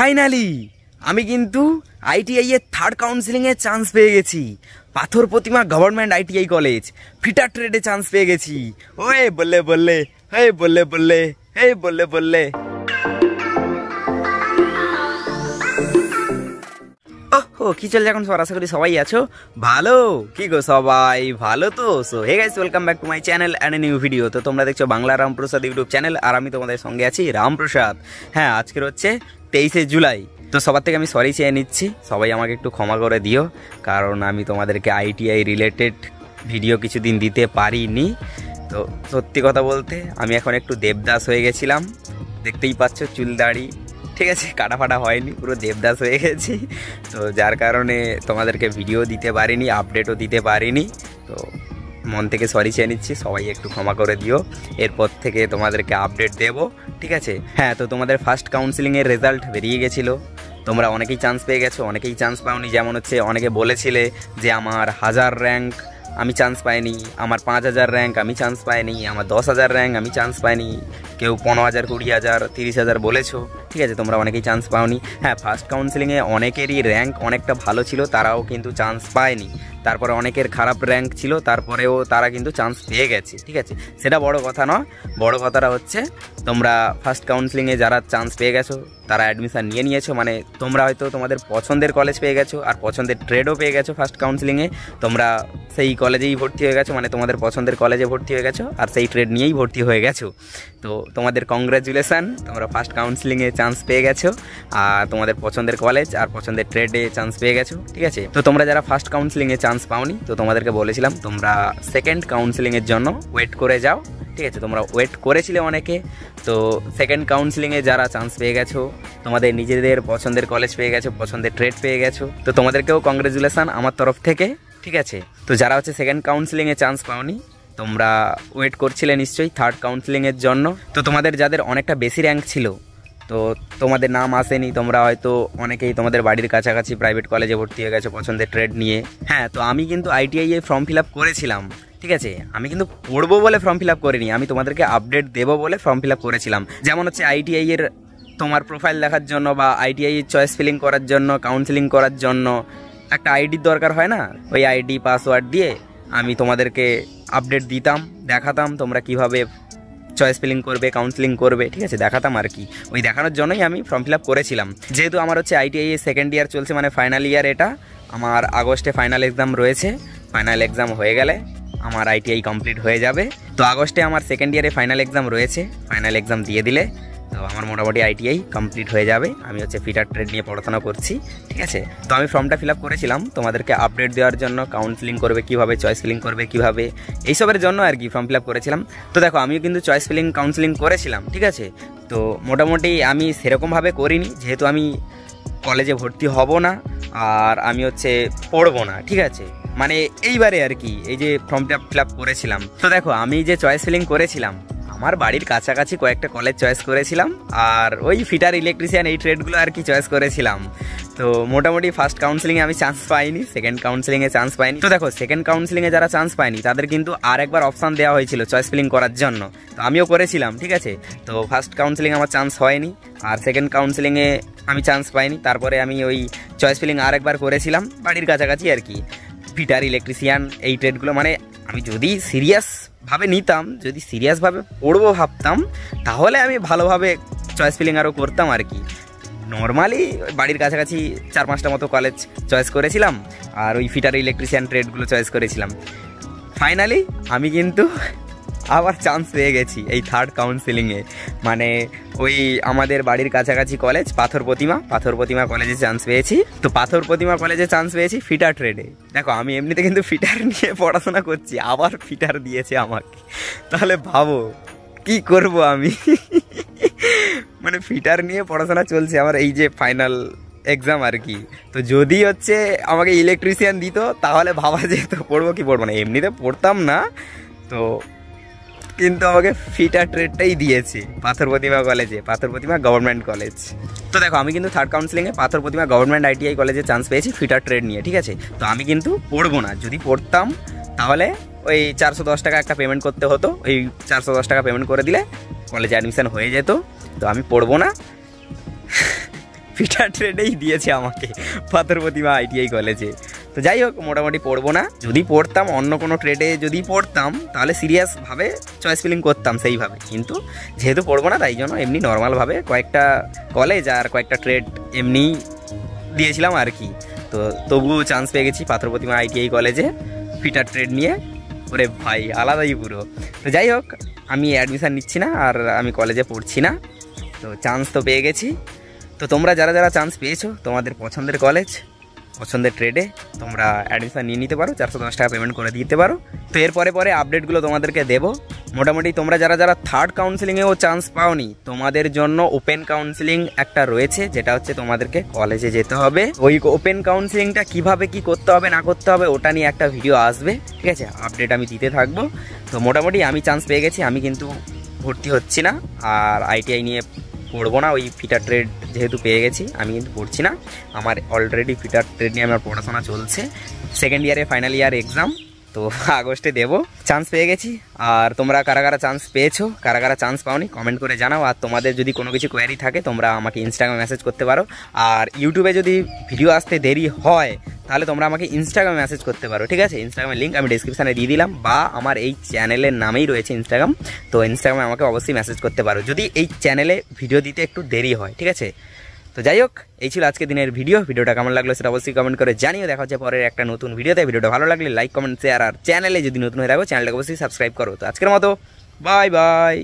Finally আমি কিন্তু ITI এর থার্ড কাউন্সিলিং এর চান্স পেয়ে গেছি। Patharpratima government ITI college fitter ট্রেডে চান্স পেয়ে গেছি। ওয়ে বললে বললে, হে বললে বললে, হে বললে বললে। ও কি চলছে এখন? আশা করি সবাই আছো ভালো। কি গো সবাই ভালো তো? So hey guys, welcome back to my channel and a new video. তো তোমরা দেখছো বাংলা রামপ্রসাদ ইউটিউব চ্যানেল, আর আমি তোমাদের সঙ্গে আছি রামপ্রসাদ। হ্যাঁ, আজকের হচ্ছে 23শে জুলাই। তো সবার থেকে আমি সরি চেয়ে নিচ্ছি, সবাই আমাকে একটু ক্ষমা করে দিও, কারণ আমি তোমাদেরকে আইটিআই রিলেটেড ভিডিও কিছুদিন দিতে পারিনি। তো সত্যি কথা বলতে আমি এখন একটু দেবদাস হয়ে গেছিলাম, দেখতেই পাচ্ছ চুল দাড়ি ঠিক আছে, কাটা ফাটা হয়নি, পুরো দেবদাস হয়ে গেছি। তো যার কারণে তোমাদেরকে ভিডিও দিতে পারিনি, আপডেটও দিতে পারিনি। তো মন থেকে সরি চেয়ে নিচ্ছি, সবাই একটু ক্ষমা করে দিও। এরপর থেকে তোমাদেরকে আপডেট দেবো, ঠিক আছে? হ্যাঁ, তো তোমাদের ফার্স্ট কাউন্সিলিংয়ের রেজাল্ট বেরিয়ে গেছিলো। তোমরা অনেকেই চান্স পেয়ে গেছো, অনেকেই চান্স পাওনি। যেমন হচ্ছে অনেকে বলেছিলে যে আমার 1000 র্যাঙ্ক আমি চান্স পাইনি, আমার 5000 র্যাঙ্ক আমি চান্স পাইনি, আমার 10,000 র্যাঙ্ক আমি চান্স পাইনি, কেউ 15,000, 20,000, 30,000 বলেছো, ঠিক আছে? তোমরা অনেকেই চান্স পাওনি। হ্যাঁ, ফার্স্ট কাউন্সিলিংয়ে অনেকেরই র্যাঙ্ক অনেকটা ভালো ছিল, তারাও কিন্তু চান্স পায়নি। তারপরে অনেকের খারাপ র্যাঙ্ক ছিল, তারপরেও তারা কিন্তু চান্স পেয়ে গেছে, ঠিক আছে? সেটা বড় কথা নয়, বড় কথাটা হচ্ছে তোমরা ফার্স্ট কাউন্সিলিংয়ে যারা চান্স পেয়ে গেছো তারা অ্যাডমিশান নিয়ে নিয়েছো, মানে তোমরা হয়তো তোমাদের পছন্দের কলেজ পেয়ে গেছো আর পছন্দের ট্রেডও পেয়ে গেছো। ফার্স্ট কাউন্সিলিংয়ে তোমরা সেই কলেজেই ভর্তি হয়ে গেছো, মানে তোমাদের পছন্দের কলেজে ভর্তি হয়ে গেছো আর সেই ট্রেড নিয়েই ভর্তি হয়ে গেছো। তো তোমাদের কংগ্রাচুলেশান, তোমরা ফার্স্ট কাউন্সিলিংয়ে চান্স পেয়ে গেছো আর তোমাদের পছন্দের কলেজ আর পছন্দের ট্রেডে চান্স পেয়ে গেছো, ঠিক আছে? তো তোমরা যারা ফার্স্ট কাউন্সিলিংয়ে চান্স পাওনি, তো তোমাদেরকে বলেছিলাম তোমরা সেকেন্ড কাউন্সিলিংয়ের জন্য ওয়েট করে যাও, ঠিক আছে? তোমরা ওয়েট করেছিলে অনেকে। তো সেকেন্ড কাউন্সিলিংয়ে যারা চান্স পেয়ে গেছো, তোমাদের নিজেদের পছন্দের কলেজ পেয়ে গেছো, পছন্দের ট্রেড পেয়ে গেছো, তো তোমাদেরকেও কংগ্রাচুলেশান আমার তরফ থেকে, ঠিক আছে? তো যারা হচ্ছে সেকেন্ড কাউন্সিলিংয়ে চান্স পাওনি, তোমরা ওয়েট করছিলে নিশ্চয়ই থার্ড কাউন্সিলিংয়ের জন্য। তো তোমাদের যাদের অনেকটা বেশি র্যাঙ্ক ছিল, তো তোমাদের নাম আসেনি, তোমরা হয়তো অনেকেই তোমাদের বাড়ির কাছাকাছি প্রাইভেট কলেজে ভর্তি হয়ে গেছো পছন্দের ট্রেড নিয়ে। হ্যাঁ, তো আমি কিন্তু আইটিআই এ ফর্ম ফিল আপ করেছিলাম, ঠিক আছে? আমি কিন্তু পড়বো বলে ফর্ম ফিল আপ করিনি, আমি তোমাদেরকে আপডেট দেবো বলে ফর্ম ফিল আপ করেছিলাম। যেমন হচ্ছে আইটিআই এর তোমার প্রোফাইল দেখার জন্য বা আইটিআই চয়েস ফিলিং করার জন্য, কাউন্সিলিং করার জন্য একটা আইডির দরকার হয় না? ওই আইডি পাসওয়ার্ড দিয়ে আমি তোমাদেরকে আপডেট দিতাম, দেখাতাম তোমরা কিভাবে চয়েস ফিলিং করবে, কাউন্সিলিং করবে, ঠিক আছে? দেখাতাম আর কি। ওই দেখানোর জন্যই আমি ফর্ম ফিল আপ করেছিলাম। যেহেতু আমার হচ্ছে আইটিআই সেকেন্ড ইয়ার চলছে, মানে ফাইনাল ইয়ার, এটা আমার আগস্টে ফাইনাল এক্সাম রয়েছে। ফাইনাল এক্সাম হয়ে গেলে আমার আইটিআই কমপ্লিট হয়ে যাবে। তো আগস্টে আমার সেকেন্ড ইয়ারে ফাইনাল এক্সাম রয়েছে, ফাইনাল এক্সাম দিয়ে দিলে তো আমার মোটামুটি আইটিআই কমপ্লিট হয়ে যাবে। আমি হচ্ছে ফিটার ট্রেড নিয়ে পড়াশোনা করছি, ঠিক আছে? তো আমি ফর্মটা ফিল আপ করেছিলাম তোমাদেরকে আপডেট দেওয়ার জন্য, কাউন্সিলিং করবে কীভাবে, চয়েস ফিলিং করবে কীভাবে, এইসবের জন্য আর কি ফর্ম ফিল আপ করেছিলাম। তো দেখো, আমিও কিন্তু চয়েস ফিলিং কাউন্সিলিং করেছিলাম, ঠিক আছে? তো মোটামুটি আমি সেরকমভাবে করিনি, যেহেতু আমি কলেজে ভর্তি হব না আর আমি হচ্ছে পড়বো না, ঠিক আছে? মানে এইবারে আর কি, এই যে ফর্মটা ফিল আপ করেছিলাম। তো দেখো, আমি যে চয়েস ফিলিং করেছিলাম আমার বাড়ির কাছাকাছি কয়েকটা কলেজ চয়েস করেছিলাম, আর ওই ফিটার, ইলেকট্রিশিয়ান এই ট্রেডগুলো আর কি চয়েস করেছিলাম। তো মোটামুটি ফার্স্ট কাউন্সিলিংয়ে আমি চান্স পাইনি, সেকেন্ড কাউন্সিলিংয়ে চান্স পাইনি। তো দেখো, সেকেন্ড কাউন্সিলিংয়ে যারা চান্স পায়নি তাদের কিন্তু আর একবার অপশান দেওয়া হয়েছিল চয়েস ফিলিং করার জন্য, তো আমিও করেছিলাম, ঠিক আছে? তো ফার্স্ট কাউন্সিলিং আমার চান্স হয়নি আর সেকেন্ড কাউন্সিলিংয়ে আমি চান্স পাইনি। তারপরে আমি ওই চয়েস ফিলিং আর একবার করেছিলাম বাড়ির কাছাকাছি আর কি, ফিটার, ইলেকট্রিশিয়ান এই ট্রেডগুলো। মানে আমি যদি সিরিয়াসভাবে নিতাম, যদি সিরিয়াসভাবে পড়বো ভাবতাম, তাহলে আমি ভালোভাবে চয়েস ফিলিং আরও করতাম আর কি। নর্মালি বাড়ির কাছাকাছি 4-5টা মতো কলেজ চয়েস করেছিলাম আর ওই ফিটার, ইলেকট্রিশিয়ান ট্রেডগুলো চয়েস করেছিলাম। ফাইনালি আমি কিন্তু আবার চান্স পেয়ে গেছি এই থার্ড কাউন্সিলিংয়ে। মানে ওই আমাদের বাড়ির কাছাকাছি কলেজ পাথর প্রতিমা কলেজে চান্স পেয়েছি। তো পাথর প্রতিমা কলেজে চান্স পেয়েছি ফিটার ট্রেডে। দেখো, আমি এমনিতে কিন্তু ফিটার নিয়ে পড়াশোনা করছি, আবার ফিটার দিয়েছে আমাকে, তাহলে ভাবো কি করব আমি। মানে ফিটার নিয়ে পড়াশোনা চলছে আমার, এই যে ফাইনাল এক্সাম আর কি। তো যদি হচ্ছে আমাকে ইলেকট্রিশিয়ান দিত তাহলে ভাবা যেত পড়বো কি পড়বো না, এমনিতে পড়তাম না। তো কিন্তু আমাকে ফিটার ট্রেডটাই দিয়েছে পাথর প্রতিমা কলেজে, পাথর প্রতিমা গভর্নমেন্ট কলেজ। তো দেখো, আমি কিন্তু থার্ড কাউন্সিলিংয়ে পাথর প্রতিমা গভর্নমেন্ট আইটিআই কলেজে চান্স পেয়েছি ফিটার ট্রেড নিয়ে, ঠিক আছে? তো আমি কিন্তু পড়বো না, যদি পড়তাম তাহলে ওই 410 টাকা একটা পেমেন্ট করতে হতো, ওই 410 টাকা পেমেন্ট করে দিলে কলেজে অ্যাডমিশান হয়ে যেত। তো আমি পড়বো না, ফিটার ট্রেডেই দিয়েছে আমাকে পাথর প্রতিমা আইটিআই কলেজে। তো যাই হোক, মোটামুটি পড়বো না। যদি পড়তাম অন্য কোনো ট্রেডে যদি পড়তাম তাহলে সিরিয়াসভাবে চয়েস ফিলিং করতাম সেইভাবে, কিন্তু যেহেতু পড়বো না তাই জন্য এমনি নর্মালভাবে কয়েকটা কলেজ আর কয়েকটা ট্রেড এমনি দিয়েছিলাম আর কি। তো তবুও চান্স পেয়ে গেছি পাথর প্রতিমা আইটিআই কলেজে ফিটার ট্রেড নিয়ে। ওরে ভাই আলাদাই পুরো। তো যাই হোক, আমি অ্যাডমিশান নিচ্ছি না আর আমি কলেজে পড়ছি না, তো চান্স তো পেয়ে গেছি। তো তোমরা যারা যারা চান্স পেয়েছো তোমাদের পছন্দের কলেজ পছন্দের ট্রেডে তোমরা অ্যাডমিশান নিয়ে নিতে পারো, 410 টাকা পেমেন্ট করে দিতে পারো। তো এরপরে পরে আপডেটগুলো তোমাদেরকে দেবো। মোটামুটি তোমরা যারা যারা থার্ড কাউন্সিলিংয়েও চান্স পাওনি তোমাদের জন্য ওপেন কাউন্সিলিং একটা রয়েছে, যেটা হচ্ছে তোমাদেরকে কলেজে যেতে হবে। ওই ওপেন কাউন্সিলিংটা কিভাবে কি করতে হবে না করতে হবে ওটা নিয়ে একটা ভিডিও আসবে, ঠিক আছে? আপডেট আমি দিতে থাকবো। তো মোটামুটি আমি চান্স পেয়ে গেছি, আমি কিন্তু ভর্তি হচ্ছি না আর আইটিআই নিয়ে পড়বো না। ওই ফিটার ট্রেড যেহেতু পেয়ে গেছি আমি কিন্তু পড়ছি না, আমার অলরেডি ফিটার ট্রেড নিয়ে আমার পড়াশোনা চলছে। সেকেন্ড ইয়ারে ফাইনাল ইয়ার এক্সাম, তো আগস্টে দেবো। চান্স পেয়ে গেছি। আর তোমরা কারা কারা চান্স পেয়েছো, কারা কারা চান্স পাওনি কমেন্ট করে জানাও। আর তোমাদের যদি কোনো কিছু কোয়ারি থাকে তোমরা আমাকে ইনস্টাগ্রামে মেসেজ করতে পারো। আর ইউটিউবে যদি ভিডিও আসতে দেরি হয় তাহলে তোমরা আমাকে ইনস্টাগ্রামে মেসেজ করতে পারো, ঠিক আছে? ইনস্টাগ্রামের লিঙ্ক আমি ডিসক্রিপশানে দিয়ে দিলাম, বা আমার এই চ্যানেলের নামেই রয়েছে ইনস্টাগ্রাম। তো ইনস্টাগ্রামে আমাকে অবশ্যই মেসেজ করতে পারো যদি এই চ্যানেলে ভিডিও দিতে একটু দেরি হয়, ঠিক আছে? তো যাই হোক, এই ছিল আজকে দিনের ভিডিওটা কেমন লাগলো সেটা অবশ্যই কমেন্ট করে জানিও। দেখা হচ্ছে পরের একটা নতুন ভিডিওতে। ভিডিওটা ভালো লাগলে লাইক কমেন্ট শেয়ার, আর চ্যানেলে যদি নতুন হয়ে থাকো চ্যানেলটাকে অবশ্যই সাবস্ক্রাইব করো। তো আজকের মতো বাই বাই।